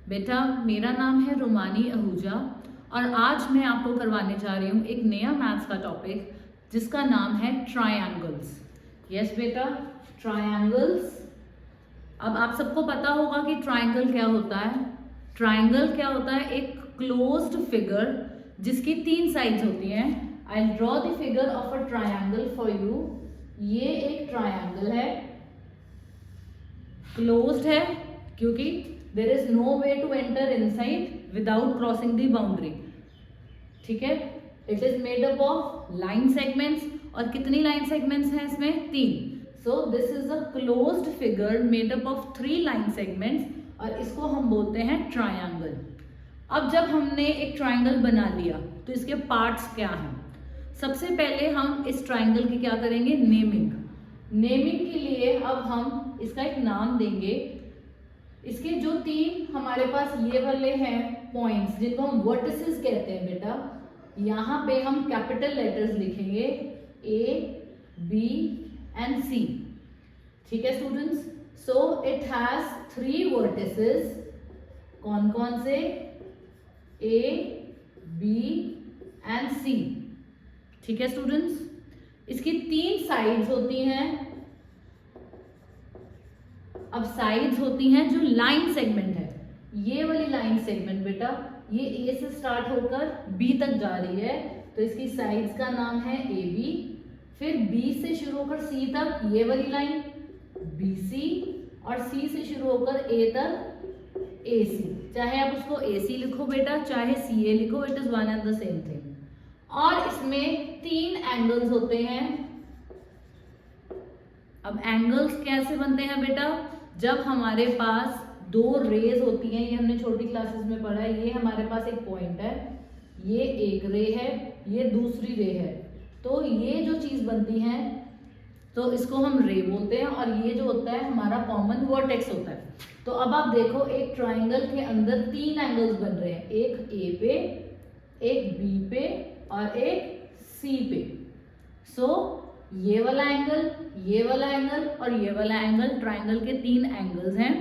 बेटा मेरा नाम है रोमानी आहूजा और आज मैं आपको करवाने जा रही हूँ एक नया मैथ्स का टॉपिक जिसका नाम है ट्रायंगल्स। यस बेटा, ट्रायंगल्स। अब आप सबको पता होगा कि ट्रायंगल क्या होता है। ट्रायंगल क्या होता है? एक क्लोज्ड फिगर जिसकी 3 साइड्स होती हैं। I draw the figure of a triangle for you. ये एक ट्रायंगल है, क्लोज्ड है क्योंकि there is no way to enter inside without crossing the boundary। ठीक है, it is made up of line segments। और कितनी line segments हैं इसमें? 3। so this is a closed figure made up of 3 line segments और इसको हम बोलते हैं triangle। अब जब हमने एक ट्राइंगल बना लिया तो इसके पार्ट्स क्या हैं? सबसे पहले हम इस ट्राइंगल की क्या करेंगे? नेमिंग के लिए अब हम इसका एक नाम देंगे। इसके जो 3 हमारे पास ये वाले हैं पॉइंट्स जिनको हम वर्टिसेस कहते हैं बेटा, यहाँ पे हम कैपिटल लेटर्स लिखेंगे A, B एंड C। ठीक है students, so it has 3 vertices. कौन कौन से? A, B and C। ठीक है स्टूडेंट्स, इसकी 3 साइड्स होती हैं। अब साइड्स होती हैं जो लाइन सेगमेंट है, ये वाली लाइन सेगमेंट बेटा, ये ए से स्टार्ट होकर बी तक जा रही है तो इसकी साइड्स का नाम है ए बी। फिर बी से शुरू होकर सी तक ये वाली लाइन बी सी, और सी से शुरू होकर ए तक ए सी। चाहे आप उसको ए सी लिखो बेटा, चाहे सी ए लिखो, it is one and the same thing. और इसमें 3 एंगल्स होते हैं। अब एंगल्स कैसे बनते हैं बेटा? जब हमारे पास 2 रेज होती हैं, ये हमने छोटी क्लासेस में पढ़ा है। ये हमारे पास एक पॉइंट है, ये एक रे है, ये दूसरी रे है, तो ये जो चीज बनती है तो इसको हम रे बोलते हैं और ये जो होता है हमारा कॉमन वर्टेक्स होता है। तो अब आप देखो, एक ट्राइंगल के अंदर 3 एंगल्स बन रहे हैं, एक ए पे, एक बी पे और एक सी पे। सो ये वाला एंगल, ये वाला एंगल और ये वाला एंगल, ट्राइंगल के 3 एंगल्स हैं।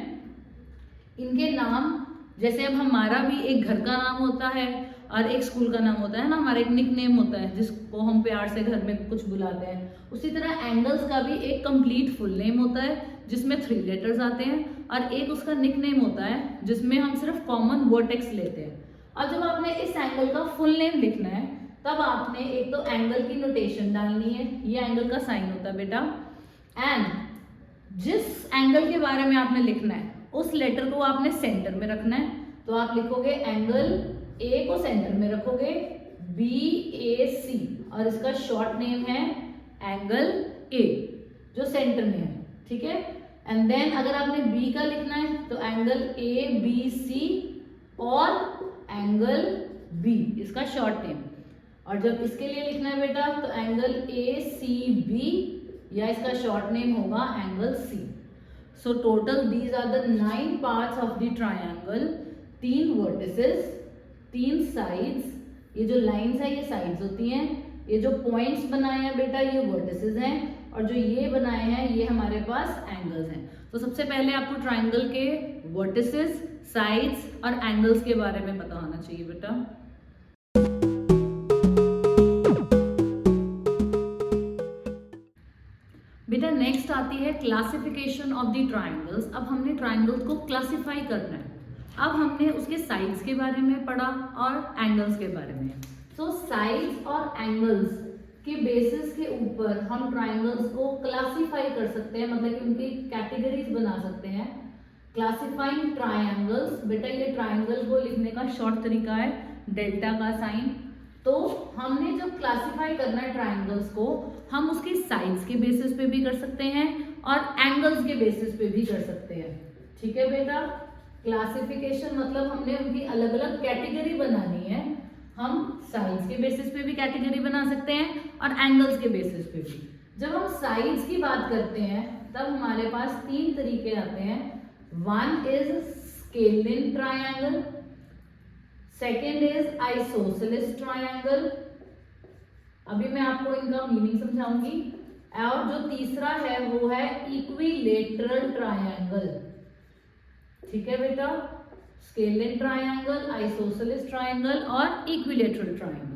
इनके नाम, जैसे अब हमारा भी एक घर का नाम होता है और एक स्कूल का नाम होता है ना, हमारा एक निक नेम होता है जिसको हम प्यार से घर में कुछ बुलाते हैं, उसी तरह एंगल्स का भी एक कंप्लीट फुल नेम होता है जिसमें 3 लेटर्स आते हैं और एक उसका निक नेम होता है जिसमें हम सिर्फ कॉमन वर्टेक्स लेते हैं। अब जब आपने इस एंगल का फुल नेम लिखना है तब आपने एक तो एंगल की नोटेशन डालनी है, ये एंगल का साइन होता है बेटा, एंड जिस एंगल के बारे में आपने लिखना है उस लेटर को आपने सेंटर में रखना है। तो आप लिखोगे एंगल ए को सेंटर में रखोगे, BAC, और इसका शॉर्ट नेम है एंगल A जो सेंटर में है। ठीक है, एंड देन अगर आपने B का लिखना है तो एंगल ABC और एंगल B, इसका शॉर्ट नेम। और जब इसके लिए लिखना है बेटा तो एंगल ACB या इसका शॉर्ट नेम होगा angle C। So total these are the 9 parts of the triangle. 3 vertices, 3 sides. ये जो लाइंस है ये साइड्स होती हैं, ये जो पॉइंट्स बनाए हैं बेटा ये वर्टिसेस हैं, और जो ये बनाए हैं ये हमारे पास एंगल्स हैं। तो सबसे पहले आपको ट्रायंगल के वर्टिसेस, साइड्स और एंगल्स के बारे में पता होना चाहिए बेटा। बेटा नेक्स्ट आती है क्लासिफिकेशन ऑफ द ट्राइंगल्स। अब हमने ट्राइंगल्स को क्लासिफाई करना है। अब हमने उसके साइड्स के बारे में पढ़ा और एंगल्स के बारे में। सो साइड्स और एंगल्स के बेसिस के ऊपर हम ट्राइंगल्स को क्लासिफाई कर सकते हैं, मतलब कि उनकी कैटेगरीज बना सकते हैं। क्लासिफाइंग ट्राइंगल्स, बेटा ये ट्राइंगल को लिखने का शॉर्ट तरीका है डेल्टा का साइन। तो हमने जब क्लासिफाई करना है ट्राइंगल्स को, हम उसके साइड्स के बेसिस पे भी कर सकते हैं और एंगल्स के बेसिस पे भी कर सकते हैं। ठीक है बेटा, क्लासिफिकेशन मतलब हमने उनकी अलग अलग कैटेगरी बनानी है। हम साइड्स के बेसिस पे भी कैटेगरी बना सकते हैं और एंगल्स के बेसिस पे भी। जब हम साइड्स की बात करते हैं तब हमारे पास 3 तरीके आते हैं। One is scalene triangle, second is isosceles triangle, अभी मैं आपको इनका मीनिंग समझाऊंगी, और जो तीसरा है वो है इक्विलेटरल ट्रायंगल। ठीक है बेटा, स्केलिन ट्रायंगल, आइसोसेलेस ट्रायंगल और इक्विलेटरल ट्रायंगल।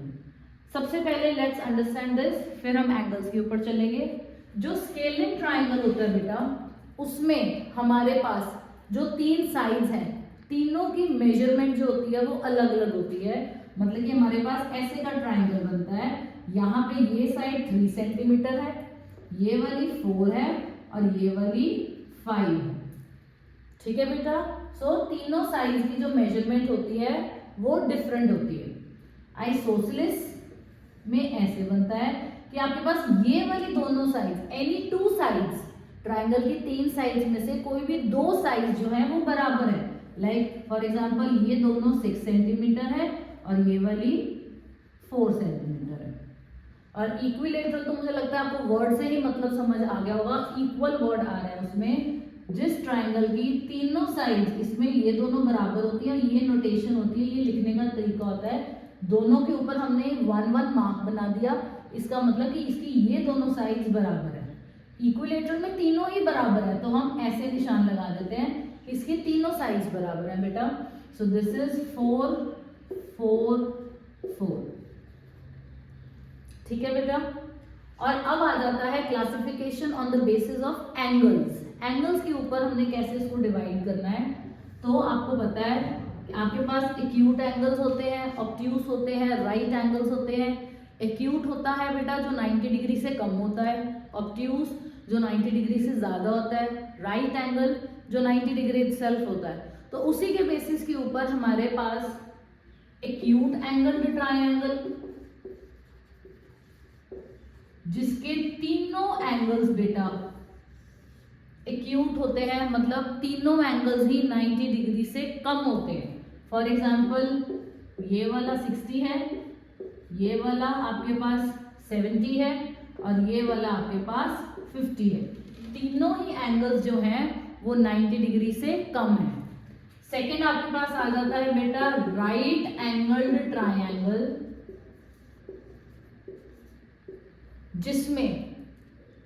सबसे पहले लेट्स अंडरस्टैंड दिस, फिर हम एंगल्स के ऊपर चलेंगे। जो स्केलिन ट्रायंगल होता है बेटा, उसमें हमारे पास जो 3 साइड्स हैं, तीनों की मेजरमेंट जो होती है वो अलग अलग होती है। मतलब कि हमारे पास ऐसे का ट्रायंगल बनता है, यहाँ पे ये साइड 3 सेंटीमीटर है, ये वाली 4 है और ये वाली 5 है। ठीक है बेटा। सो तीनों साइड्स की जो मेजरमेंट होती है वो डिफरेंट होती है। आइसोसेलेस में ऐसे बनता है कि आपके पास ये वाली दोनों साइड्स, एनी 2 साइड्स, ट्रायंगल की 3 साइड्स में से कोई भी 2 साइड्स जो है वो बराबर है। लाइक फॉर एग्जांपल ये दोनों 6 सेंटीमीटर है और ये वाली 4 सेंटीमीटर है। और इक्विलेटरल तो मुझे लगता है आपको वर्ड से ही मतलब समझ आ गया होगा, इक्वल वर्ड आ रहा है उसमें। जिस ट्रायंगल की तीनों साइड्स, इसमें ये दोनों बराबर होती है, ये नोटेशन होती है, ये लिखने का तरीका होता है। दोनों के ऊपर हमने 1-1 मार्क बना दिया, इसका मतलब कि इसकी ये दोनों साइड्स बराबर है। इक्विलेटरल में तीनों ही बराबर है, तो हम ऐसे निशान लगा देते हैं कि इसकी तीनों साइड्स बराबर है बेटा। सो दिस इज 4 4 4। ठीक है बेटा। और अब आ जाता है classification on the basis of angles. Angles के ऊपर हमने कैसे इसको डिवाइड करना है। तो आपको पता है कि आपके पास एक्यूट एंगल्स होते हैं, ऑब्ट्यूस होते हैं, राइट एंगल्स होते हैं। एक्यूट होता है बेटा जो 90 डिग्री से कम होता है, ऑब्ट्यूस जो 90 डिग्री से ज्यादा होता है, राइट एंगल जो 90 डिग्री इटसेल्फ होता है। तो उसी के बेसिस के ऊपर हमारे पास एक्यूट एंगल ट्रायंगल, जिसके तीनों एंगल्स बेटा एक्यूट होते हैं, मतलब तीनों एंगल्स ही 90 डिग्री से कम होते हैं। फॉर एग्जांपल ये वाला 60 है, ये वाला आपके पास 70 है और ये वाला आपके पास 50 है। तीनों ही एंगल्स जो हैं वो 90 डिग्री से कम है। सेकेंड आपके पास आ जाता है बेटा राइट एंगल्ड ट्रायंगल, जिसमें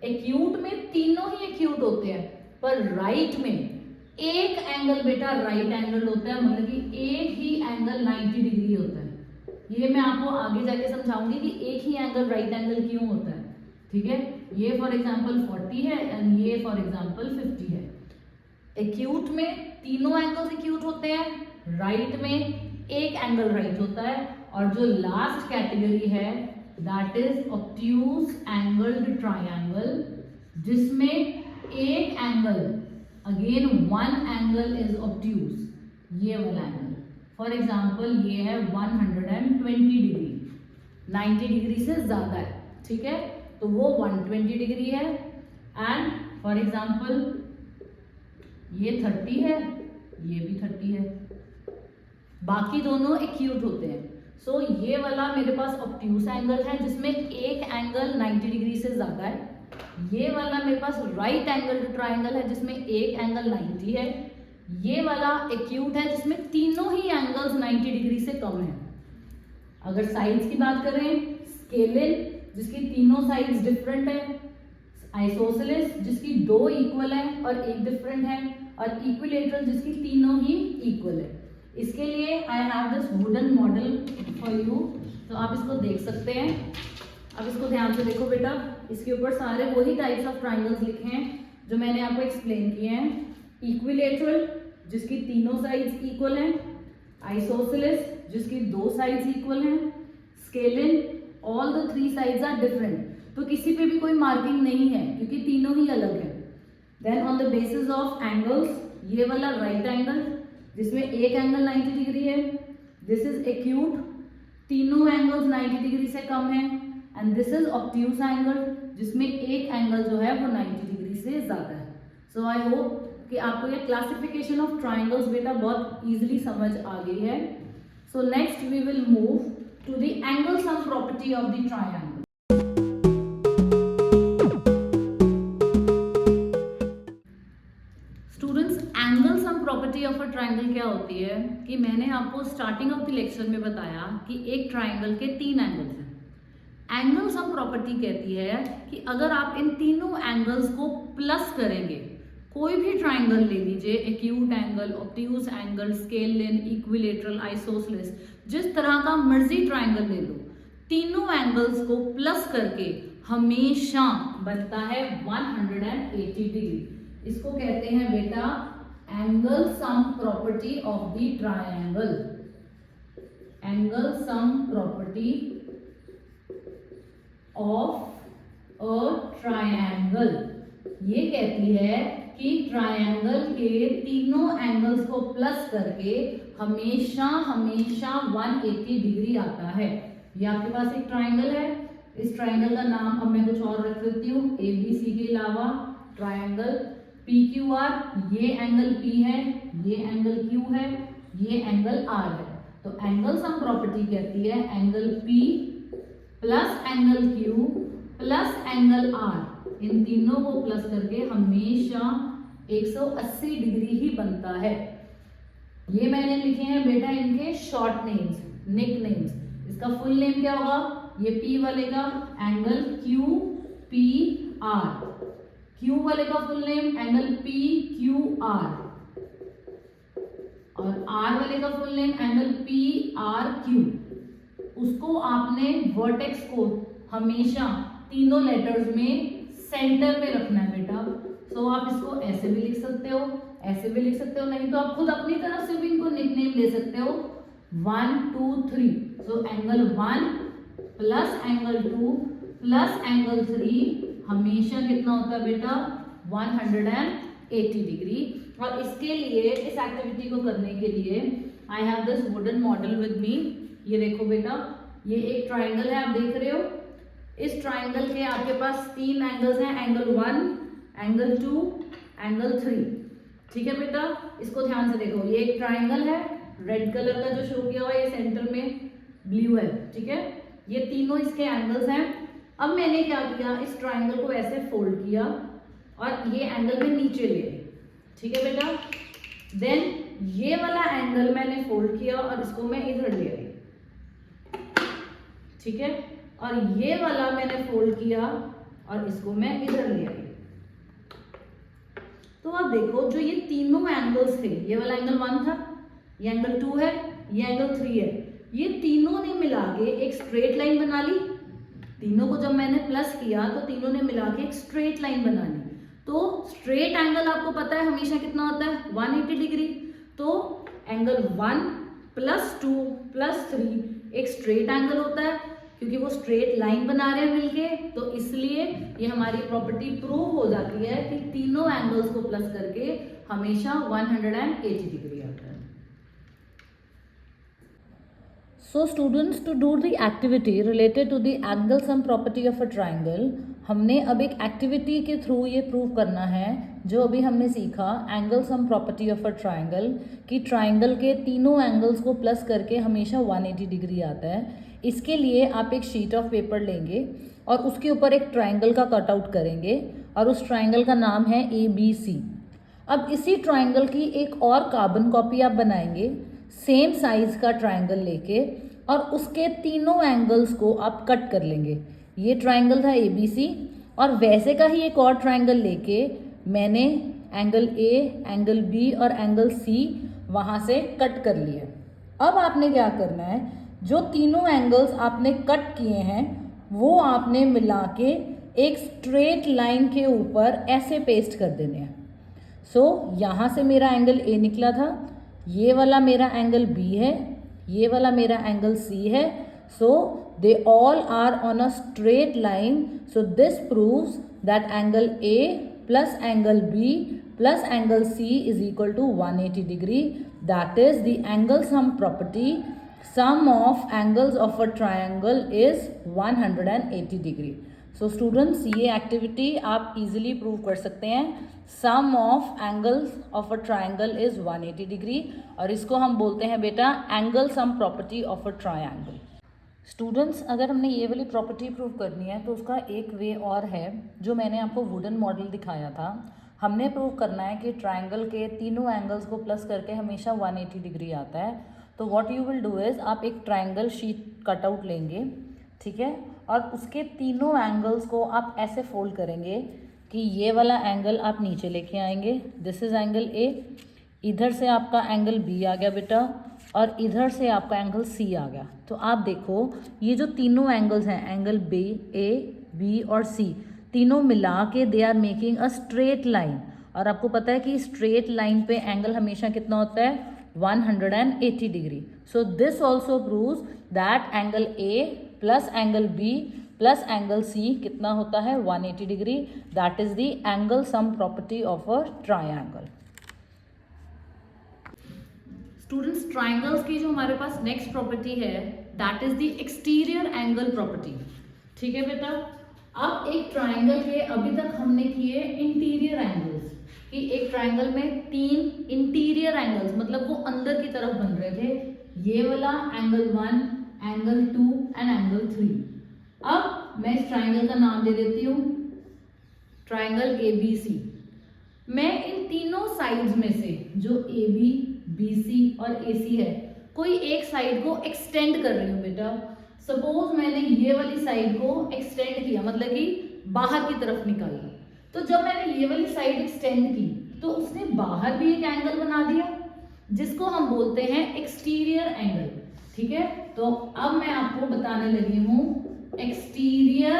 एक्यूट में तीनों ही एक्यूट होते हैं, पर राइट में एक एंगल बेटा राइट एंगल होता है, मतलब कि एक ही एंगल 90 डिग्री होता है। ये मैं आपको आगे जाके समझाऊंगी कि एक ही एंगल राइट एंगल क्यों होता है। ठीक है। ये फॉर एग्जांपल 40 है एंड ये फॉर एग्जांपल 50 है। एक्यूट में तीनों एंगल्स एक्यूट होते हैं, राइट में एक एंगल राइट होता है, और जो लास्ट कैटेगरी है that is obtuse angled triangle, जिसमें एक angle, again 1 angle is obtuse, ये वाला एंगल। फॉर एग्जांपल ये है 120 डिग्री, 90 डिग्री से ज्यादा है। ठीक है, तो वो 120 डिग्री है। एंड फॉर एग्जांपल ये 30 है, ये भी 30 है। बाकी दोनों एक्यूट होते हैं। सो ये वाला मेरे पास ऑब्ट्यूस एंगल है जिसमें एक एंगल 90 डिग्री से ज्यादा है। ये वाला मेरे पास राइट एंगल ट्रायंगल है जिसमें एक एंगल 90 है। ये वाला एक्यूट है जिसमें तीनों ही एंगल्स 90 डिग्री से कम है। अगर साइड्स की बात करें, स्केलिन जिसकी तीनों साइड्स डिफरेंट है, आइसोसेलेस जिसकी 2 इक्वल है और एक डिफरेंट है, और इक्विलेटरल जिसकी तीनों ही इक्वल है। इसके लिए I have this wooden model for you, तो आप इसको देख सकते हैं। अब इसको ध्यान से देखो बेटा, इसके ऊपर सारे वही टाइप्स ऑफ ट्राइंगल्स लिखे हैं जो मैंने आपको एक्सप्लेन किए हैं। इक्विलेटरल जिसकी तीनों साइड्स इक्वल हैं, आइसोसेलेस जिसकी 2 साइड्स इक्वल हैं, scalene all the 3 sides are different, तो किसी पे भी कोई मार्किंग नहीं है क्योंकि तीनों ही अलग है। Then on the basis of angles, ये वाला राइट एंगल जिसमें एक एंगल 90 डिग्री है, दिस इज एक्यूट, तीनों एंगल्स 90 डिग्री से कम है। And this is obtuse angle जिसमें एक एंगल जो है वो 90 डिग्री से ज्यादा है। सो आई होप कि आपको ये क्लासिफिकेशन ऑफ ट्राइंगल्स बेटा बहुत इजीली समझ आ गई है। So next we will move to the angle sum property of the triangle. Students, angle sum property of a triangle क्या होती है कि मैंने आपको स्टार्टिंग ऑफ द लेक्चर में बताया कि एक ट्रायंगल के 3 एंगल्स हैं। एंगल सम प्रॉपर्टी कहती है कि अगर आप इन तीनों एंगल्स को प्लस करेंगे, कोई भी ट्राइंगल ले लीजिए, acute angle, obtuse angle, scalene, equilateral, isosceles, जिस तरह का मर्जी ट्राइंगल ले लो, तीनों एंगल्स को प्लस करके हमेशा बनता है 180 डिग्री। इसको कहते हैं बेटा angle sum property of the triangle. Angle sum property of a triangle ये कहती है कि ट्रायंगल के तीनों एंगल्स को प्लस करके हमेशा हमेशा 180 डिग्री आता है। ये आपके पास एक ट्रायंगल है, इस ट्रायंगल का नाम अब मैं कुछ और रख देती हूँ, ABC के अलावा ट्रायंगल PQR। ये एंगल P है, ये एंगल Q है, ये एंगल R है। तो एंगल सम प्रॉपर्टी कहती है angle P plus angle Q plus angle R, इन तीनों को प्लस करके हमेशा 180 डिग्री ही बनता है। ये मैंने लिखे हैं बेटा इनके शॉर्ट नेम्स, निक नेम्स। इसका फुल नेम क्या होगा? ये P वाले का एंगल QPR, Q वाले का फुल नेम एंगल PQR, और R वाले का फुल नेम एंगल PRQ। उसको आपने वर्टेक्स को हमेशा तीनों लेटर्स में सेंटर में रखना है बेटा। सो आप इसको ऐसे भी लिख सकते हो, ऐसे भी लिख सकते हो, नहीं तो आप खुद अपनी तरफ से भी इनको निकनेम दे सकते हो 1 2 3। So angle 1 plus angle 2 plus angle 3 हमेशा कितना होता है बेटा? 180 डिग्री। और इसके लिए, इस एक्टिविटी को करने के लिए I have this wooden model with me. ये देखो बेटा, ये एक ट्राइंगल है, आप देख रहे हो। इस ट्राइंगल के आपके पास 3 एंगल्स हैं, एंगल 1, एंगल 2, एंगल 3। ठीक है बेटा, इसको ध्यान से देखो। ये एक ट्राइंगल है, रेड कलर का जो शो किया हुआ है, ये सेंटर में ब्लू है। ठीक है, ये तीनों इसके एंगल्स हैं। अब मैंने क्या किया, इस ट्राइंगल को ऐसे फोल्ड किया और ये एंगल में नीचे ले आई। ठीक है बेटा, देन ये वाला एंगल मैंने फोल्ड किया और इसको मैं इधर ले आई। ठीक है, और ये वाला मैंने फोल्ड किया और इसको मैं इधर ले आई। तो आप देखो, जो ये तीनों एंगल्स थे, ये वाला एंगल 1 था, ये एंगल 2 है, ये एंगल 3 है, ये तीनों ने मिला के एक स्ट्रेट लाइन बना ली। तीनों को जब मैंने प्लस किया तो तीनों ने मिला के एक स्ट्रेट लाइन बना ली। तो स्ट्रेट एंगल आपको पता है हमेशा कितना होता है? 180 डिग्री। तो एंगल 1 प्लस 2 प्लस 3 एक स्ट्रेट एंगल होता है, क्योंकि वो स्ट्रेट लाइन बना रहे हैं मिलके। तो इसलिए ये हमारी प्रॉपर्टी प्रूव हो जाती है कि तीनों एंगल्स को प्लस करके हमेशा 180 डिग्री आता है। So students, to do the activity related to the angle sum property of a triangle, हमने अब एक एक्टिविटी के थ्रू ये प्रूव करना है जो अभी हमने सीखा, angle sum property of a triangle, कि ट्राइंगल के तीनों एंगल्स को प्लस करके हमेशा 180 डिग्री आता है। इसके लिए आप एक शीट ऑफ पेपर लेंगे और उसके ऊपर एक ट्राइंगल का कटआउट करेंगे और उस ट्राइंगल का नाम है ABC। अब इसी ट्राइंगल की एक और कार्बन कॉपी आप बनाएंगे सेम साइज का ट्राइंगल लेके, और उसके तीनों एंगल्स को आप कट कर लेंगे। ये ट्राइंगल था ABC, और वैसे का ही एक और ट्राइंगल लेके मैंने एंगल A, एंगल B और एंगल C वहाँ से कट कर लिए। अब आपने क्या करना है, जो तीनों एंगल्स आपने कट किए हैं वो आपने मिला के एक स्ट्रेट लाइन के ऊपर ऐसे पेस्ट कर देने हैं। सो यहाँ से मेरा एंगल A निकला था, ये वाला मेरा एंगल B है, ये वाला मेरा एंगल C है। So they all are on a straight line. So this proves that angle A plus angle B plus angle C is equal to 180 degree. That is the angle sum property. Sum of angles of a triangle is 180 degree. So students, ये activity आप easily prove कर सकते हैं। Sum of angles of a triangle is 180 degree, और इसको हम बोलते हैं बेटा angle sum property of a triangle. Students, अगर हमने ये वाली प्रॉपर्टी प्रूव करनी है तो उसका एक वे और है जो मैंने आपको वुडन मॉडल दिखाया था। हमने प्रूव करना है कि ट्रायंगल के तीनों एंगल्स को प्लस करके हमेशा 180 डिग्री आता है। तो what you will do is, आप एक ट्रायंगल शीट कटआउट लेंगे, ठीक है, और उसके तीनों एंगल्स को आप ऐसे फोल्ड करेंगे कि ये वाला एंगल आप नीचे लेके आएंगे, दिस इज एंगल ए, इधर से आपका एंगल बी आ गया बेटा, और इधर से आपका एंगल सी आ गया। तो आप देखो ये जो तीनों एंगल्स हैं, एंगल बी, ए, बी और सी, तीनों मिला के they are making a straight line. और आपको पता है कि स्ट्रेट लाइन पे एंगल हमेशा कितना होता है, 180 degree. So this also proves that angle A plus angle B plus angle C कितना होता है, 180 degree. That is the angle sum property of a triangle. Students, triangles की जो हमारे पास नेक्स्ट प्रॉपर्टी है that is the exterior angle property. ठीक है बेटा, अब एक ट्रायंगल के अभी तक हमने किए इंटीरियर एंगल्स, कि एक ट्रायंगल में 3 इंटीरियर एंगल्स, मतलब वो अंदर की तरफ बन रहे थे, ये वाला एंगल 1, एंगल 2 एंड एंगल 3। अब मैं इस ट्रायंगल का नाम दे देती हूँ ट्रायंगल ABC। मैं इन तीनों साइड्स में से जो AB, BC और AC है, कोई एक साइड को एक्सटेंड कर रही हूँ बेटा। सपोज मैंने ये वाली साइड को एक्सटेंड किया, मतलब कि बाहर की तरफ निकाला। तो जब मैंने ये वाली साइड एक्सटेंड की तो उसने बाहर भी एक एंगल बना दिया, जिसको हम बोलते हैं एक्सटीरियर एंगल। ठीक है, तो अब मैं आपको बताने लगी हूँ एक्सटीरियर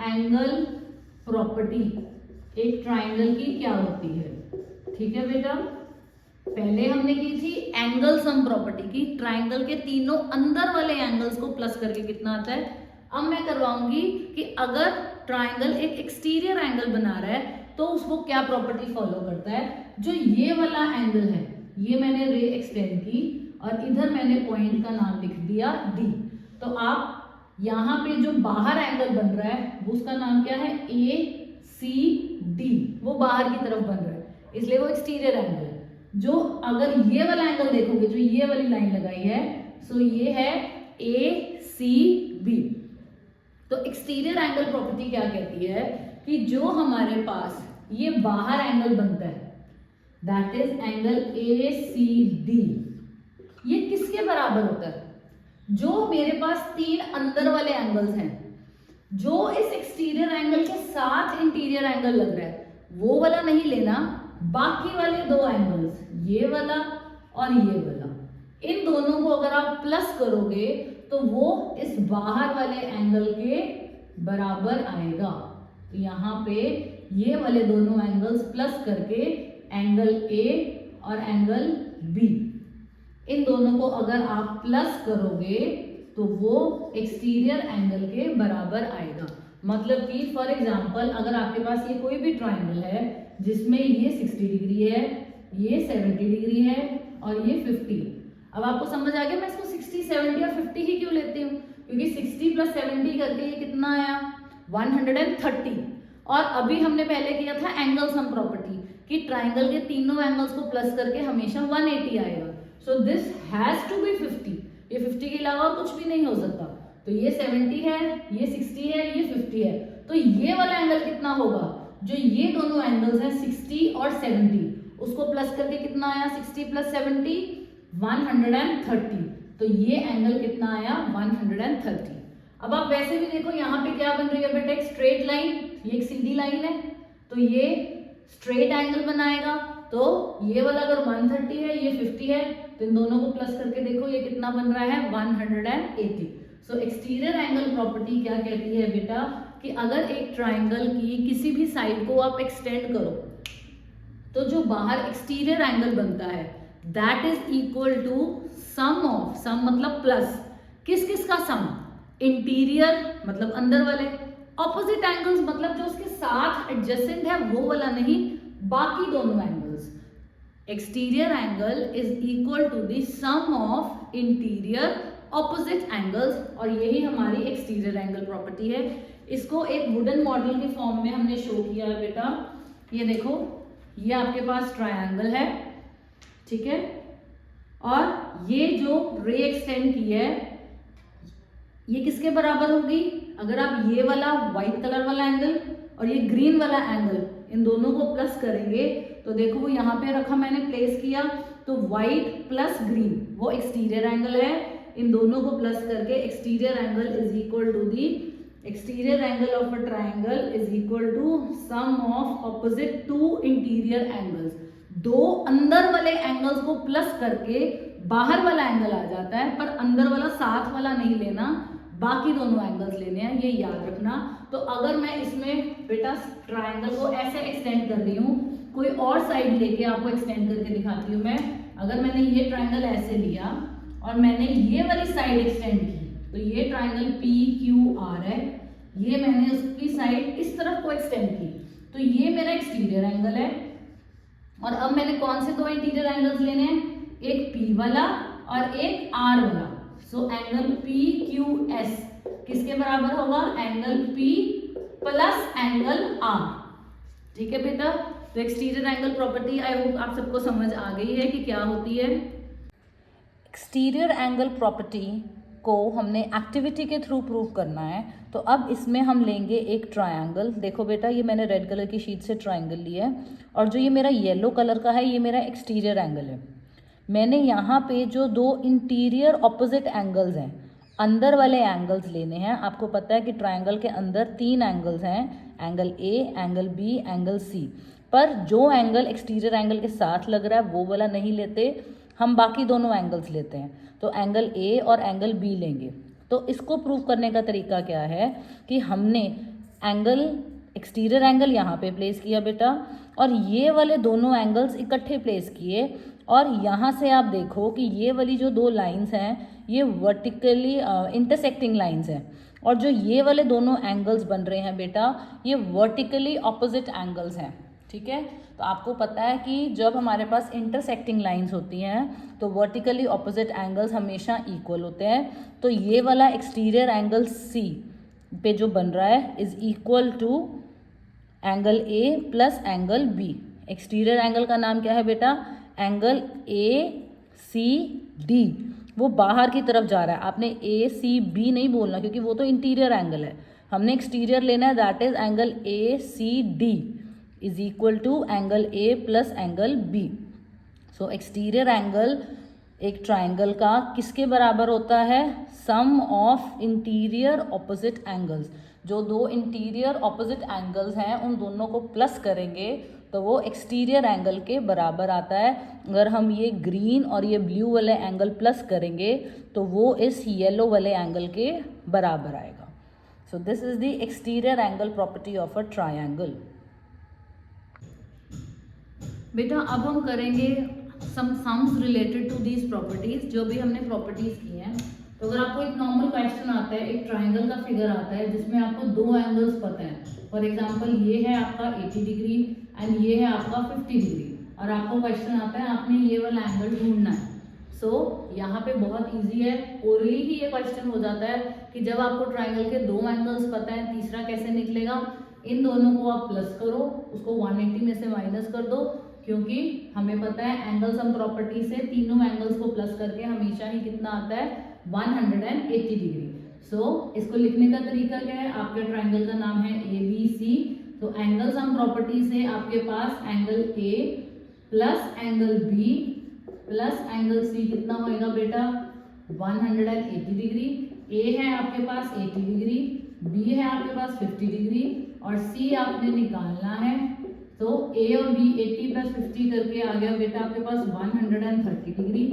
एंगल प्रॉपर्टी एक ट्रायंगल की क्या होती है। ठीक है बेटा, पहले हमने की थी एंगल सम प्रॉपर्टी की, ट्रायंगल के तीनों अंदर वाले एंगल्स को प्लस करके कितना आता है। अब मैं करवाऊंगी कि अगर ट्रायंगल एक एक्सटीरियर एंगल बना रहा है तो उसको क्या प्रॉपर्टी फॉलो करता है। जो ये वाला एंगल है, ये मैंने रे एक्सटेंड की और इधर मैंने पॉइंट का नाम लिख दिया D। तो आप यहाँ पे जो बाहर एंगल बन रहा है वो उसका नाम क्या है, ACD, वो बाहर की तरफ बन रहा है, इसलिए वो एक्सटीरियर एंगल है। जो अगर ये वाला एंगल देखोगे, जो ये वाली लाइन लगाई है, सो ये है ACB। तो एक्सटीरियर एंगल प्रॉपर्टी क्या कहती है कि जो हमारे पास ये बाहर एंगल बनता है दैट इज एंगल ACD, ये किसके बराबर होता है। जो मेरे पास 3 अंदर वाले एंगल्स हैं, जो इस एक्सटीरियर एंगल के साथ इंटीरियर एंगल लग रहा है, वो वाला नहीं लेना, बाकी वाले 2 एंगल्स, ये वाला और ये वाला, इन दोनों को अगर आप प्लस करोगे तो वो इस बाहर वाले एंगल के बराबर आएगा। तो यहाँ पे ये वाले दोनों एंगल्स प्लस करके एंगल A और एंगल B, इन दोनों को अगर आप प्लस करोगे तो वो एक्सटीरियर एंगल के बराबर आएगा। मतलब कि फॉर एग्जांपल अगर आपके पास ये कोई भी ट्रायंगल है जिसमें ये 60 डिग्री है, ये 70 डिग्री है और ये 50। अब आपको समझ आ गया मैं इसको 60, 70 और 50 ही क्यों लेती हूँ, क्योंकि 60 + 70 करके ये कितना आया, 130। और अभी हमने पहले किया था एंगल सम प्रॉपर्टी कि ट्राइंगल के तीनों एंगल्स को प्लस करके हमेशा 180 आएगा। So this has to be 50, ये 50 के अलावा और कुछ भी नहीं हो सकता। तो ये 70 है, ये 60 है, ये 50 है, तो ये वाला एंगल कितना होगा, जो ये दोनों एंगल्स हैं 60 और 70, उसको प्लस करके कितना आया, 60 + 70 130। तो ये एंगल कितना आया, 130। अब आप वैसे भी देखो यहाँ पे क्या बन रही है बेटा, एक स्ट्रेट लाइन, ये एक सीधी लाइन है, तो ये स्ट्रेट एंगल बनाएगा। तो ये वाला अगर 130 है, ये 50 है, तो इन दोनों को प्लस करके देखो ये कितना बन रहा है, 180। सो एक्सटीरियर एंगल प्रॉपर्टी क्या कहती है बेटा कि अगर एक ट्राइंगल की किसी भी साइड को आप एक्सटेंड करो तो जो बाहर एक्सटीरियर एंगल बनता है that is equal to sum of, sum मतलब प्लस, किस किस का सम, इंटीरियर मतलब अंदर वाले, ऑपोजिट एंगल्स मतलब जो उसके साथ एडजेसेंट है वो वाला नहीं, बाकी दोनों angles. Exterior angle is equal to the sum of interior opposite angles, और यही हमारी एक्सटीरियर एंगल प्रॉपर्टी है। इसको एक वुडन मॉडल के फॉर्म में हमने शो किया है बेटा। ये देखो, ये आपके पास ट्रायंगल है, ठीक है, और ये जो रे एक्सटेंड की है ये किसके बराबर होगी, अगर आप ये वाला व्हाइट कलर वाला एंगल और ये ग्रीन वाला एंगल इन दोनों को प्लस करेंगे तो देखो वो यहाँ पे रखा मैंने, प्लेस किया, तो व्हाइट प्लस ग्रीन वो एक्सटीरियर एंगल है, इन दोनों को प्लस करके exterior angle is equal to the exterior angle of a triangle is equal to sum of opposite to interior angles. दो अंदर वाले एंगल्स को प्लस करके बाहर वाला एंगल आ जाता है, पर अंदर वाला साथ वाला नहीं लेना, बाकी दोनों एंगल्स लेने हैं, ये याद रखना। तो अगर मैं इसमें बेटा ट्राइंगल को ऐसे एक्सटेंड कर रही हूँ, कोई और साइड लेके आपको एक्सटेंड करके दिखाती हूँ मैं। अगर मैंने ये ट्राइंगल ऐसे लिया और मैंने ये वाली साइड एक्सटेंड की, तो ये ट्राइंगल PQR है, ये मैंने उसकी साइड इस तरफ को एक्सटेंड की, तो ये मेरा एक्सटीरियर एंगल है। और अब मैंने कौन से दो इंटीरियर एंगल्स लेने हैं, एक P वाला और एक R वाला। सो एंगल PQS किसके बराबर होगा, angle P plus angle R। ठीक है बेटा, तो exterior angle property I hope आप सबको समझ आ गई है कि क्या होती है। एक्सटीरियर एंगल प्रॉपर्टी को हमने एक्टिविटी के थ्रू प्रूव करना है। तो अब इसमें हम लेंगे एक ट्रायंगल। देखो बेटा, ये मैंने रेड कलर की शीट से ट्रायंगल लिया है, और जो ये मेरा येलो कलर का है ये मेरा एक्सटीरियर एंगल है। मैंने यहाँ पे जो दो इंटीरियर ऑपोजिट एंगल्स हैं, अंदर वाले एंगल्स लेने हैं। आपको पता है कि ट्रायंगल के अंदर 3 एंगल्स हैं, angle A, angle B, angle C। पर जो एंगल एक्सटीरियर एंगल के साथ लग रहा है वो वाला नहीं लेते, हम बाकी दोनों एंगल्स लेते हैं। तो एंगल A और एंगल B लेंगे। तो इसको प्रूव करने का तरीका क्या है कि हमने एंगल एक्सटीरियर एंगल यहाँ पे प्लेस किया बेटा, और ये वाले दोनों एंगल्स इकट्ठे प्लेस किए, और यहाँ से आप देखो कि ये वाली जो दो लाइंस हैं ये वर्टिकली इंटरसेक्टिंग लाइंस हैं, और जो ये वाले दोनों एंगल्स बन रहे हैं बेटा ये वर्टिकली ऑपोजिट एंगल्स हैं। ठीक है, तो आपको पता है कि जब हमारे पास इंटरसेक्टिंग लाइंस होती हैं तो वर्टिकली ऑपोजिट एंगल्स हमेशा इक्वल होते हैं। तो ये वाला एक्सटीरियर एंगल C पे जो बन रहा है is equal to angle A plus angle B। Exterior angle का नाम क्या है बेटा, एंगल ACD। वो बाहर की तरफ जा रहा है, आपने ACB नहीं बोलना क्योंकि वो तो इंटीरियर एंगल है। हमने एक्सटीरियर लेना है, that is angle ACD is equal to angle A plus angle B। So exterior angle एक ट्राइंगल का किसके बराबर होता है, sum of interior opposite angles. जो दो इंटीरियर ऑपोजिट एंगल्स हैं उन दोनों को प्लस करेंगे तो वो एक्सटीरियर एंगल के बराबर आता है। अगर हम ये ग्रीन और ये ब्लू वाले एंगल प्लस करेंगे तो वो इस येलो वाले एंगल के बराबर आएगा। So this is the exterior angle property of a triangle. बेटा अब हम करेंगे some sums related to these properties, जो भी हमने प्रॉपर्टीज की हैं। तो अगर आपको एक नॉर्मल क्वेश्चन आता है, एक ट्राइंगल का फिगर आता है जिसमें आपको दो एंगल्स पता है, फॉर एग्जांपल ये है आपका 80 डिग्री एंड ये है आपका 50 डिग्री, और आपको क्वेश्चन आता है आपने ये वाला एंगल ढूंढना है। सो यहाँ पे बहुत इजी है, ओरली ही ये क्वेश्चन हो जाता है कि जब आपको ट्राइंगल के दो एंगल्स पता है तीसरा कैसे निकलेगा, इन दोनों को आप प्लस करो, उसको 180 में से माइनस कर दो, क्योंकि हमें पता है एंगल सम प्रॉपर्टी से तीनों एंगल्स को प्लस करके हमेशा ही कितना आता है 180 डिग्री। सो इसको लिखने का तरीका क्या है, आपके ट्राइंगल का नाम है ABC। तो एंगल सम प्रॉपर्टी से आपके पास angle A plus angle B plus angle C कितना होएगा बेटा 180 डिग्री। A है आपके पास 80 डिग्री, B है आपके पास 50 डिग्री और C आपने निकालना है। तो A और B 80 प्लस 50 करके आ गया बेटा आपके पास 130 डिग्री।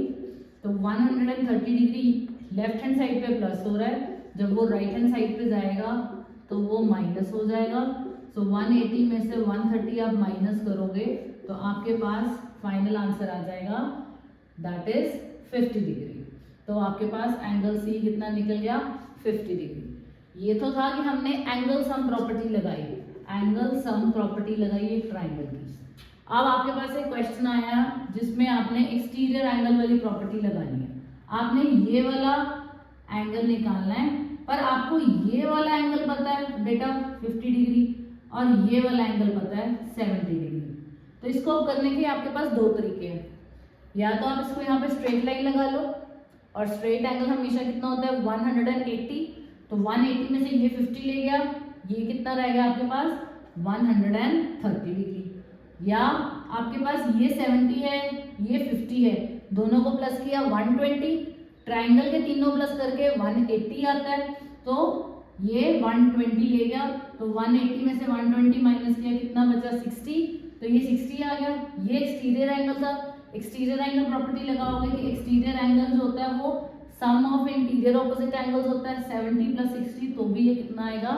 तो 130 डिग्री लेफ्ट हैंड साइड पे प्लस हो रहा है, जब वो राइट हैंड साइड पे जाएगा तो वो माइनस हो जाएगा। सो 180 में से 130 आप माइनस करोगे तो आपके पास फाइनल आंसर आ जाएगा दैट इज 50 डिग्री। तो आपके पास एंगल C कितना निकल गया 50 डिग्री। ये तो था कि हमने एंगल सम प्रॉपर्टी लगाई, एंगल सम प्रॉपर्टी लगाई एक ट्राइंगल की। अब आपके पास एक क्वेश्चन आया जिसमें आपने एक्सटीरियर एंगल वाली प्रॉपर्टी लगानी है। आपने ये वाला एंगल निकालना है, पर आपको ये वाला एंगल पता है बेटा 50 डिग्री और ये वाला एंगल पता है 70 डिग्री। तो इसको करने के आपके पास दो तरीके हैं, या तो आप इसको यहाँ पे स्ट्रेट लाइन लगा लो, और स्ट्रेट एंगल हमेशा कितना होता है 180। तो 180 में से ये 50 ले गया, ये कितना रहेगा आपके पास 130 डिग्री। या आपके पास ये 70 है ये 50 है, दोनों को प्लस किया 120, ट्राइंगल के तीनों प्लस करके 180 आता है। तो ये 120 ले गया, तो 180 में से 120 माइनस किया, कितना बचा 60, तो ये 60 आ गया। ये एक्सटीरियर एंगल था। एक्सटीरियर एंगल प्रॉपर्टी लगाओगे कि एक्सटीरियर एंगल जो होता है वो सम ऑफ इंटीरियर ऑपोजिट एंगल्स होता है, 70 + 60, तो भी ये कितना आएगा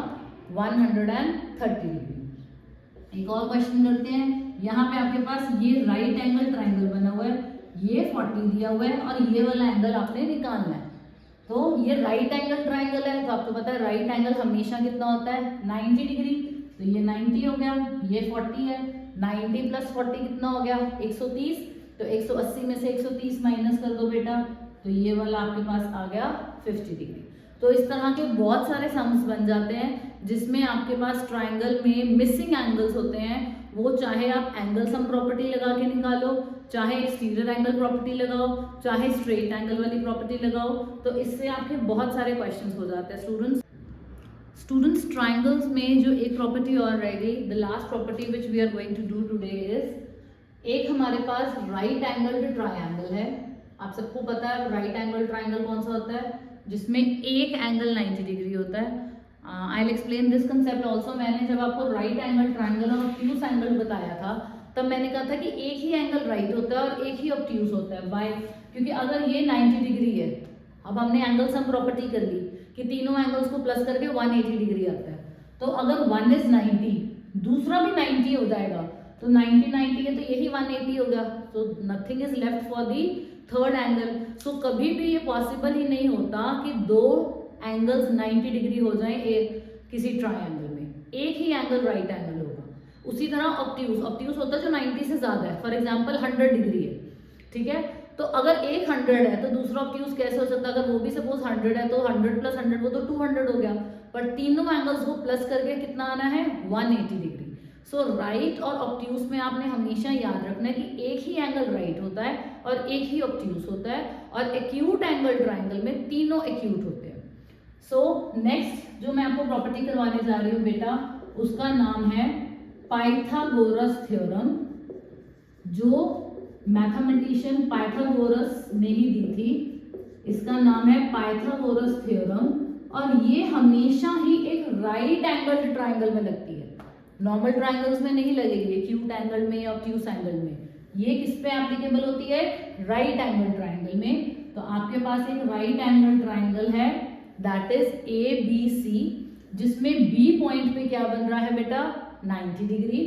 130 डिग्री। एक और क्वेश्चन करते हैं। यहाँ पे आपके पास ये राइट एंगल ट्राइंगल बना हुआ है, ये 40 दिया हुआ है और ये वाला एंगल आपने निकालना है। तो ये राइट एंगल ट्राइंगल है, तो आपको पता है राइट एंगल हमेशा कितना होता है 90 डिग्री, तो ये 90 हो गया, ये 40 है, 90 + 40 कितना हो गया 130, तो 180 में से 130 माइनस कर दो बेटा, तो ये वाला आपके पास आ गया 50 डिग्री। तो इस तरह के बहुत सारे सम्स बन जाते हैं जिसमें आपके पास ट्राइंगल में मिसिंग एंगल्स होते हैं, वो चाहे आप एंगल सम प्रॉपर्टी लगा के निकालो, चाहे एक्सटीरियर एंगल प्रॉपर्टी लगाओ, चाहे स्ट्रेट एंगल वाली प्रॉपर्टी लगाओ, तो इससे आपके बहुत सारे क्वेश्चंस हो जाते हैं। स्टूडेंट्स ट्राइंगल्स में जो एक प्रॉपर्टी और रह गई, the last property which we are going to do today is, एक हमारे पास राइट एंगल ट्राइंगल है। आप सबको पता है राइट एंगल ट्राइंगल कौन सा होता है, जिसमें एक एंगल 90 डिग्री होता है। I will explain this concept also. मैंने जब आपको राइट एंगल ट्राइंगल और ऑब्ट्यूज एंगल बताया था, तब मैंने कहा था कि एक ही एंगल राइट होता है और एक ही ऑब्ट्यूज होता है। बाय, क्योंकि अगर ये 90 डिग्री है, अब हमने एंगल सम प्रॉपर्टी कर ली कि तीनों एंगल्स को प्लस करके 180 डिग्री आता है, तो अगर वन इज 90, दूसरा भी 90 हो जाएगा, तो 90 90 है, तो यही 180 हो गया, तो nothing is left for the third angle. So कभी भी ये पॉसिबल ही नहीं होता कि दो एंगल्स 90 डिग्री हो जाए किसी ट्राइंगल में, एक ही एंगल राइट एंगल होगा। उसी तरह ऑब्ट्यूज होता है जो 90 से ज्यादा है, फॉर एग्जांपल 100 डिग्री है, ठीक है, तो अगर एक 100 है तो दूसरा ऑब्ट्यूज कैसे हो सकता है, अगर वो भी सपोज 100 है तो 100 + 100 वो तो 200 हो गया, पर तीनों एंगल्स को प्लस करके कितना आना है 180 डिग्री। सो राइट और ऑब्ट्यूज में आपने हमेशा याद रखना है कि एक ही एंगल राइट होता है और एक ही ऑब्ट्यूज होता है, और एक्यूट एंगल ट्राइंगल में तीनों एक्यूट होते हैं। सो नेक्स्ट जो मैं आपको प्रॉपर्टी करवाने जा रही हूँ बेटा, उसका नाम है पाइथागोरस थ्योरम, जो मैथमेटिशियन पाइथागोरस ने ही दी थी। इसका नाम है पाइथागोरस थ्योरम, और ये हमेशा ही एक राइट एंगल ट्राइंगल में लगती है, नॉर्मल ट्राइंगल्स में नहीं लगेगी, एक्यूट एंगल में या ऑब्ट्यूज एंगल में। ये किस पे एप्लीकेबल होती है, राइट एंगल ट्राइंगल में। तो आपके पास एक राइट एंगल ट्राइंगल है दैट इज ABC, जिसमें B पॉइंट पे क्या बन रहा है बेटा 90 डिग्री।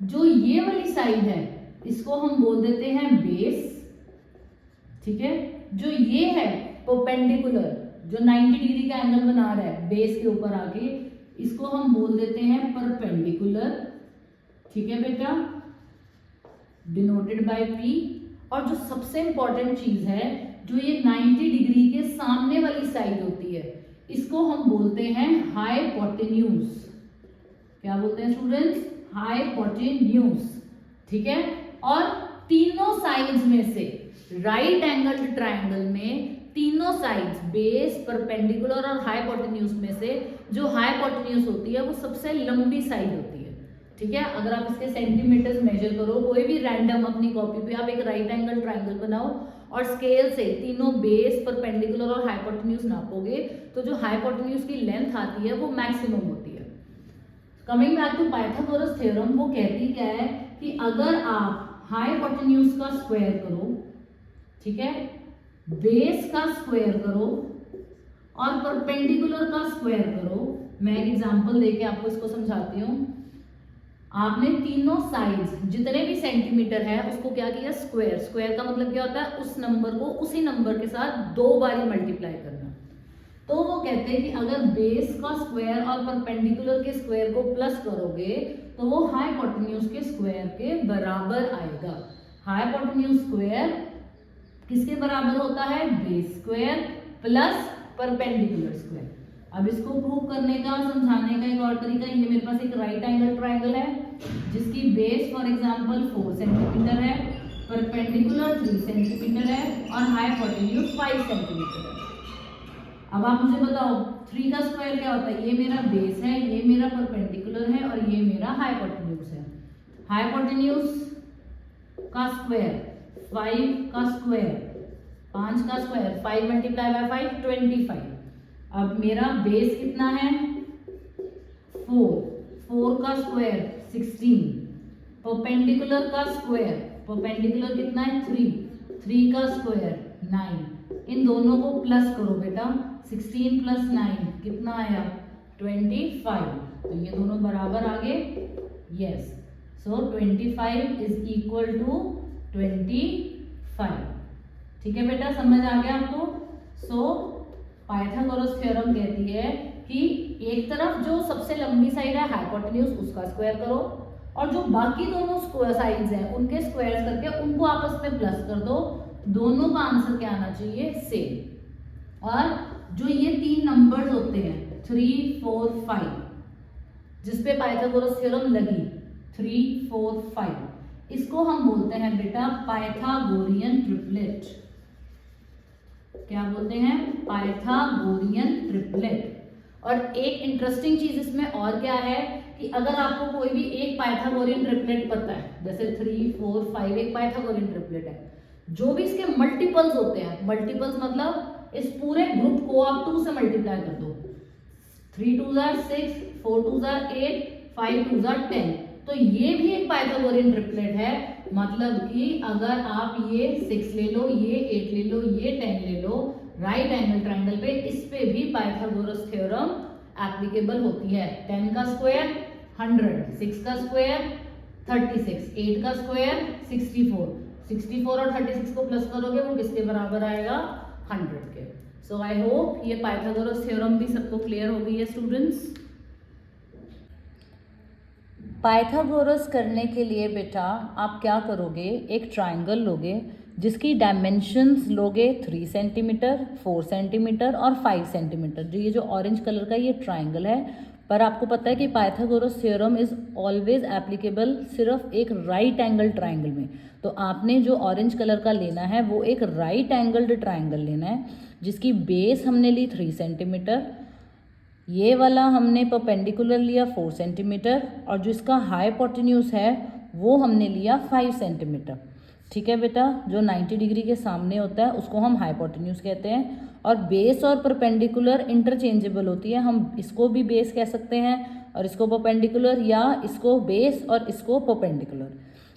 जो ये वाली साइड है इसको हम बोल देते हैं बेस, ठीक है। जो ये है परपेंडिकुलर, जो 90 डिग्री का एंगल बना रहा है बेस के ऊपर आके, इसको हम बोल देते हैं परपेंडिकुलर, ठीक है बेटा, डिनोटेड बाय P। और जो सबसे इंपॉर्टेंट चीज है, जो ये 90 डिग्री के सामने वाली साइड होती है, इसको हम बोलते हैं हाइपोटेन्यूज। क्या बोलते हैं स्टूडेंट्स, हाइपोटेन्यूज, ठीक है। और तीनों साइड्स में से राइट एंगल ट्राइंगल में तीनों साइड्स बेस, परपेंडिकुलर और हाइपोटेन्यूज में से जो हाइपोटेन्यूज होती है वो सबसे लंबी साइड होती है, ठीक है। अगर आप इसके सेंटीमीटर्स मेजर करो, कोई भी रैंडम अपनी कॉपी पे आप एक राइट एंगल ट्राइंगल बनाओ और स्केल से तीनों बेस, परपेंडिकुलर और हाइपोटेन्यूज नापोगे, तो जो हाइपोटेन्यूज की लेंथ आती है वो मैक्सिमम होती है। Coming back to Pythagoras theorem, वो कहती क्या है कि अगर आप हाइपोटेन्यूज का स्क्वायर करो, ठीक है, बेस का स्क्वायर करो और परपेंडिकुलर का स्क्वायर करो। मैं एक एग्जांपल देके आपको इसको समझाती हूँ। आपने तीनों साइड्स जितने भी सेंटीमीटर है उसको क्या किया, स्क्वायर। स्क्वायर का मतलब क्या होता है, उस नंबर को उसी नंबर के साथ 2 बार मल्टीप्लाई करना। तो वो कहते हैं कि अगर बेस का स्क्वायर और परपेंडिकुलर के स्क्वायर को प्लस करोगे तो वो हाइपोटेन्यूज के स्क्वायर के बराबर आएगा। हाइपोटेन्यूज स्क्वायर किसके बराबर होता है, base square plus perpendicular square. अब इसको प्रूव करने का और समझाने का एक और तरीका, ये मेरे पास एक राइट एंगल ट्राइंगल है जिसकी बेस फॉर एग्जांपल 4 सेंटीमीटर है, परपेंडिकुलर 3 सेंटीमीटर है और हाइपोटेन्यूज 5 सेंटीमीटर है। अब आप मुझे बताओ 3 का स्क्वायर क्या होता है, ये मेरा बेस है, ये मेरा परपेंडिकुलर है और ये मेरा हाइपोटेन्यूज है। हाइपोटेन्यूज का स्क्वायर 5 का स्क्वायर 5 का स्क्वायर 5 × 5 25। अब मेरा बेस कितना है 4, 4 का स्क्वायर 16, परपेंडिकुलर का स्क्वायर, परपेंडिकुलर कितना है 3, 3 का स्क्वायर 9, इन दोनों को प्लस करो बेटा, 16 प्लस 9 कितना आया 25, तो ये दोनों बराबर आ गए, yes, so 25 is equal to 25। ठीक है बेटा, समझ आ गया आपको। सो पाइथागोरस थ्योरम कहती है कि एक तरफ जो सबसे लंबी साइड है हाइपोटेन्यूज उसका स्क्वायर करो, और जो बाकी दोनों साइड्स हैं उनके स्क्वायर करके उनको आपस में प्लस कर दो, दोनों का आंसर क्या आना चाहिए सेम। और जो ये 3 नंबर्स होते हैं 3, 4, 5 जिसपे पाइथागोरस थ्योरम लगी 3, 4, 5, इसको हम बोलते हैं बेटा पाइथागोरियन ट्रिपलेट। क्या बोलते हैं पाइथागोरियन ट्रिपलेट। और एक इंटरेस्टिंग चीज इसमें और क्या है कि अगर आपको कोई भी एक पाइथागोरियन ट्रिपलेट पता है, जैसे 3, 4, 5 एक पाइथागोरियन ट्रिपलेट है, जो भी इसके मल्टीपल्स होते हैं, मल्टीपल्स मतलब इस पूरे ग्रुप को आप 2 से मल्टीप्लाई कर दो, 3 2 6, 4 2 8, 5 2 10, तो ये भी एक पाइथागोरियन ट्रिपलेट है। मतलब कि अगर आप ये 6 ले लो, ये 8 ले लो, ये 10 ले लो, राइट एंगल ट्राइंगल पे इस पे भी पाइथागोरस थ्योरम एप्लीकेबल होती है। 10 का स्क्वायर 100, 6 का स्क्वायर 36, 8 का स्क्वायर 64, 64 और 36 को प्लस करोगे वो किसके बराबर आएगा 100 के। सो आई होप ये पाइथागोरस थ्योरम भी सबको क्लियर हो गई है स्टूडेंट्स। पाइथागोरस करने के लिए बेटा आप क्या करोगे, एक ट्राइंगल लोगे जिसकी डायमेंशंस लोगे 3 सेंटीमीटर, 4 सेंटीमीटर और 5 सेंटीमीटर। जो ये जो ऑरेंज कलर का ये ट्राइंगल है, पर आपको पता है कि Pythagoras theorem is always applicable सिर्फ एक राइट एंगल ट्राइंगल में। तो आपने जो ऑरेंज कलर का लेना है वो एक राइट एंगल्ड ट्राइंगल लेना है जिसकी बेस हमने ली 3 सेंटीमीटर, ये वाला हमने परपेंडिकुलर लिया 4 सेंटीमीटर, और जो इसका हाइपोटेन्यूज है वो हमने लिया 5 सेंटीमीटर। ठीक है बेटा, जो 90 डिग्री के सामने होता है उसको हम हाइपोटेन्यूज कहते हैं। और बेस और परपेंडिकुलर इंटरचेंजेबल होती है, हम इसको भी बेस कह सकते हैं और इसको परपेंडिकुलर, या इसको बेस और इसको परपेंडिकुलर।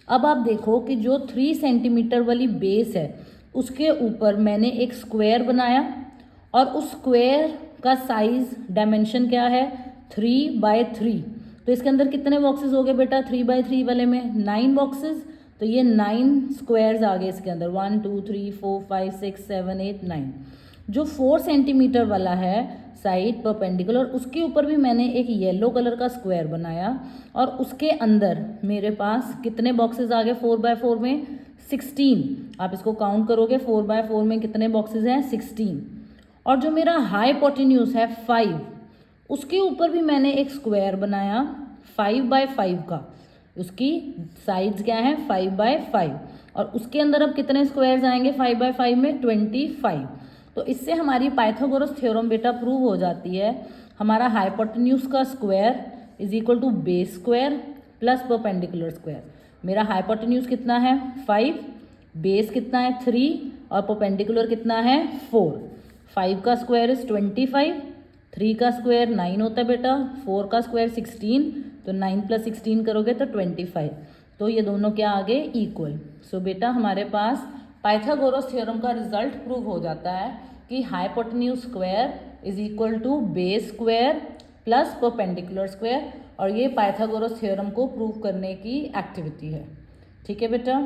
अब आप देखो कि जो 3 सेंटीमीटर वाली बेस है उसके ऊपर मैंने एक स्क्वायर बनाया, और उस स्क्वायर का साइज डायमेंशन क्या है 3x3। तो इसके अंदर कितने बॉक्सेस हो गए बेटा 3x3 वाले में 9 बॉक्सेस। तो ये 9 स्क्वायर्स आ गए इसके अंदर, 1 2 3 4 5 6 7 8 9। जो 4 सेंटीमीटर वाला है साइड परपेंडिकुलर, उसके ऊपर भी मैंने एक येलो कलर का स्क्वायर बनाया, और उसके अंदर मेरे पास कितने बॉक्सेस आ गए 4x4 में 16। आप इसको काउंट करोगे 4x4 में कितने बॉक्सेस हैं 16। और जो मेरा हाइपोटेन्यूज है 5, उसके ऊपर भी मैंने एक स्क्वायर बनाया 5x5 का, उसकी साइड्स क्या है 5x5, और उसके अंदर अब कितने स्क्वायर्स आएंगे 5x5 में 25। तो इससे हमारी पाइथागोरस थ्योरम बेटा प्रूव हो जाती है। हमारा हाइपोटेन्यूज का square is equal to base square plus perpendicular square. मेरा हाइपोटेन्यूज कितना है 5, बेस कितना है 3 और परपेंडिकुलर कितना है 4। 5 का स्क्वायर इज 25, 3 का स्क्वायर 9 होता है बेटा, 4 का स्क्वायर 16, तो 9 + 16 करोगे तो 25। तो ये दोनों क्या आ गए इक्वल। सो बेटा हमारे पास पाइथागोरस थ्योरम का रिजल्ट प्रूव हो जाता है कि hypotenuse square is equal to base square plus perpendicular square, और ये पाइथागोरस थ्योरम को प्रूव करने की एक्टिविटी है। ठीक है बेटा।